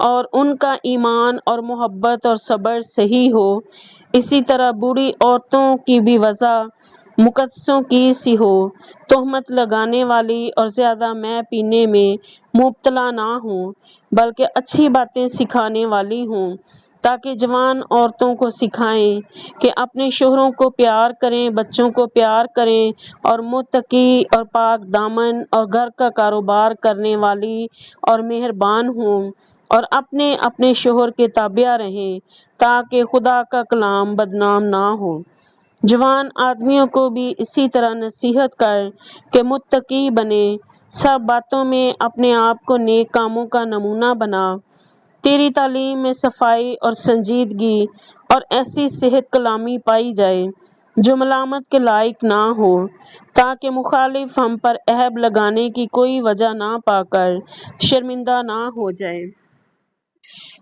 اور ان کا ایمان اور محبت اور صبر صحیح ہو، اسی طرح بوڑھی عورتوں کی بھی وضع مقدسوں کی سی ہو، تہمت لگانے والی اور زیادہ مے پینے میں مبتلا نہ ہوں، بلکہ اچھی باتیں سکھانے والی ہوں، تاکہ جوان عورتوں کو سکھائیں کہ اپنے شوہروں کو پیار کریں، بچوں کو پیار کریں اور متقی اور پاک دامن اور گھر کا کاروبار کرنے والی اور مہربان ہوں، اور اپنے اپنے شوہر کے تابع رہیں، تاکہ خدا کا کلام بدنام نہ ہو۔ جوان آدمیوں کو بھی اسی طرح نصیحت کر کہ متقی بنے، سب باتوں میں اپنے آپ کو نیک کاموں کا نمونہ بنا۔ تیری تعلیم میں صفائی اور سنجیدگی اور ایسی صحت کلامی پائی جائے جو ملامت کے لائق نہ ہو، تاکہ مخالف ہم پر عیب لگانے کی کوئی وجہ نہ پا کر شرمندہ نہ ہو جائے۔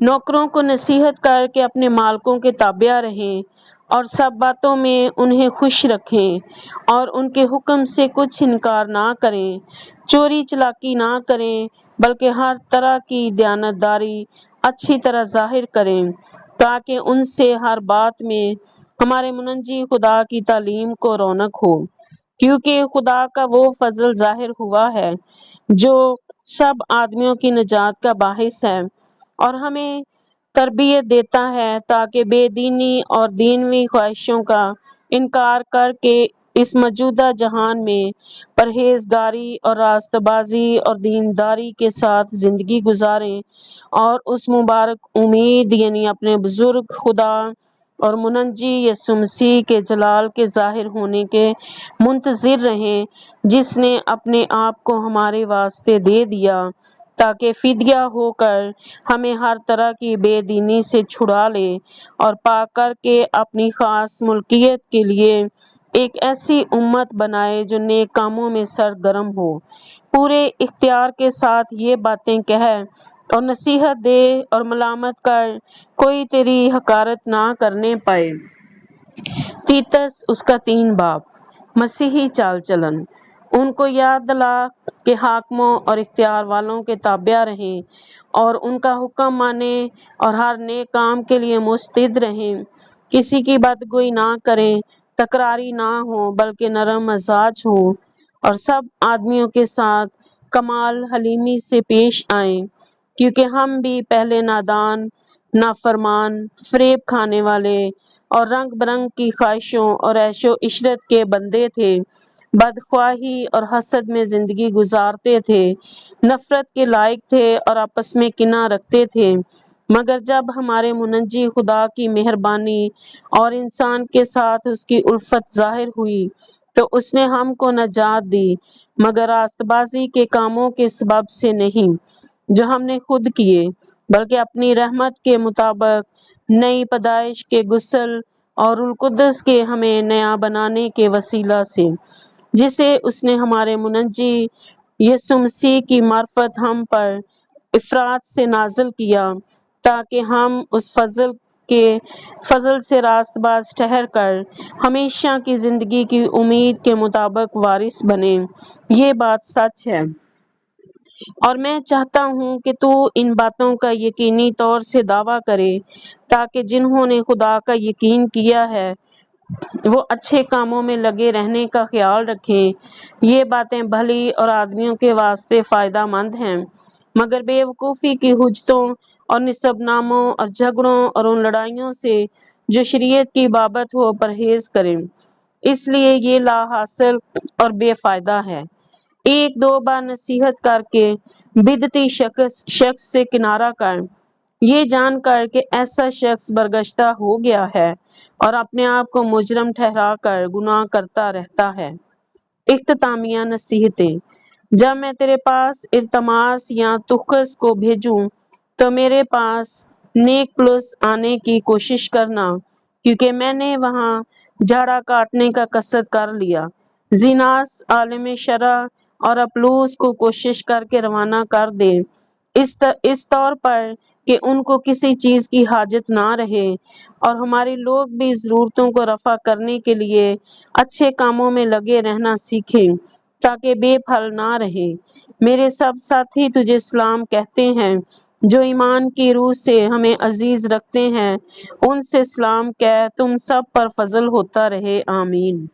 نوکروں کو نصیحت کر کے اپنے مالکوں کے تابع رہیں اور سب باتوں میں انہیں خوش رکھیں اور ان کے حکم سے کچھ انکار نہ کریں، چوری چلاکی نہ کریں، بلکہ ہر طرح کی دیانتداری اچھی طرح ظاہر کریں، تاکہ ان سے ہر بات میں ہمارے منجی خدا کی تعلیم کو رونق ہو، کیونکہ خدا کا وہ فضل ظاہر ہوا ہے جو سب آدمیوں کی نجات کا باعث ہے اور ہمیں تربیت دیتا ہے تاکہ بے دینی اور دینوی خواہشوں کا انکار کر کے اس موجودہ جہان میں پرہیزگاری اور راست بازی اور دینداری کے ساتھ زندگی گزاریں اور اس مبارک امید یعنی اپنے بزرگ خدا اور منجی یسوع مسیح کے جلال کے ظاہر ہونے کے منتظر رہیں، جس نے اپنے آپ کو ہمارے واسطے دے دیا تاکہ فدیہ ہو کر ہمیں ہر طرح کی بے دینی سے چھڑا لے اور پاک کر کے اپنی خاص ملکیت کے لیے ایک ایسی امت بنائے جو نیک کاموں میں سرگرم ہو، پورے اختیار کے ساتھ یہ باتیں کہہ اور نصیحت دے اور ملامت کر کوئی تیری حقارت نہ کرنے پائے۔ تیتس اس کا 3 باب۔ مسیحی چال چلن۔ ان کو یاد دلا کہ حاکموں اور اختیار والوں کے تابع رہیں اور ان کا حکم مانیں اور ہر نیک کام کے لیے مستعد رہیں، کسی کی بدگوئی نہ کریں، تکراری نہ ہوں بلکہ نرم مزاج ہوں اور سب آدمیوں کے ساتھ کمال حلیمی سے پیش آئیں، کیونکہ ہم بھی پہلے نادان، نافرمان، فریب کھانے والے اور رنگ برنگ کی خواہشوں اور عیش و عشرت کے بندے تھے، بدخواہی اور حسد میں زندگی گزارتے تھے، نفرت کے لائق تھے اور آپس میں کینہ رکھتے تھے، مگر جب ہمارے منجی خدا کی مہربانی اور انسان کے ساتھ اس کی الفت ظاہر ہوئی تو اس نے ہم کو نجات دی، مگر راست بازی کے کاموں کے سبب سے نہیں جو ہم نے خود کیے، بلکہ اپنی رحمت کے مطابق نئی پیدائش کے غسل اور روح القدس کے ہمیں نیا بنانے کے وسیلہ سے، جسے اس نے ہمارے منجی یسوع مسیح کی معرفت ہم پر افراط سے نازل کیا، تاکہ ہم اس فضل سے راست باز ٹھہر کر ہمیشہ کی زندگی کی امید کے مطابق وارث بنیں۔ یہ بات سچ ہے اور میں چاہتا ہوں کہ تو ان باتوں کا یقینی طور سے دعویٰ کرے، تاکہ جنہوں نے خدا کا یقین کیا ہے وہ اچھے کاموں میں لگے رہنے کا خیال رکھیں۔ یہ باتیں بھلی اور آدمیوں کے واسطے فائدہ مند ہیں، مگر بے وقوفی کی حجتوں اور نسب ناموں اور جھگڑوں اور ان لڑائیوں سے جو شریعت کی بابت ہو پرہیز کریں، اس لیے یہ لا حاصل اور بے فائدہ ہے۔ 1-2 بار نصیحت کر کے بدعتی شخص سے کنارہ کر، یہ جان کر کہ ایسا شخص برگشتہ ہو گیا ہے اور اپنے آپ کو مجرم ٹھہرا کر گناہ کرتا رہتا ہے۔ اختتامیہ نصیحتیں۔ جب میں تیرے پاس ارتماس یا تخس کو بھیجوں تو میرے پاس نیقلس آنے کی کوشش کرنا، کیونکہ میں نے وہاں جھاڑا کاٹنے کا قصد کر لیا۔ زیناس عالم شرع اور اپلوس کو کوشش کر کے روانہ کر دے، اس طور پر کہ ان کو کسی چیز کی حاجت نہ رہے اور ہمارے لوگ بھی ضرورتوں کو رفع کرنے کے لیے اچھے کاموں میں لگے رہنا سیکھیں، تاکہ بے پھل نہ رہے۔ میرے سب ساتھی تجھے سلام کہتے ہیں، جو ایمان کی روح سے ہمیں عزیز رکھتے ہیں ان سے سلام کہہ تم سب پر فضل ہوتا رہے، آمین۔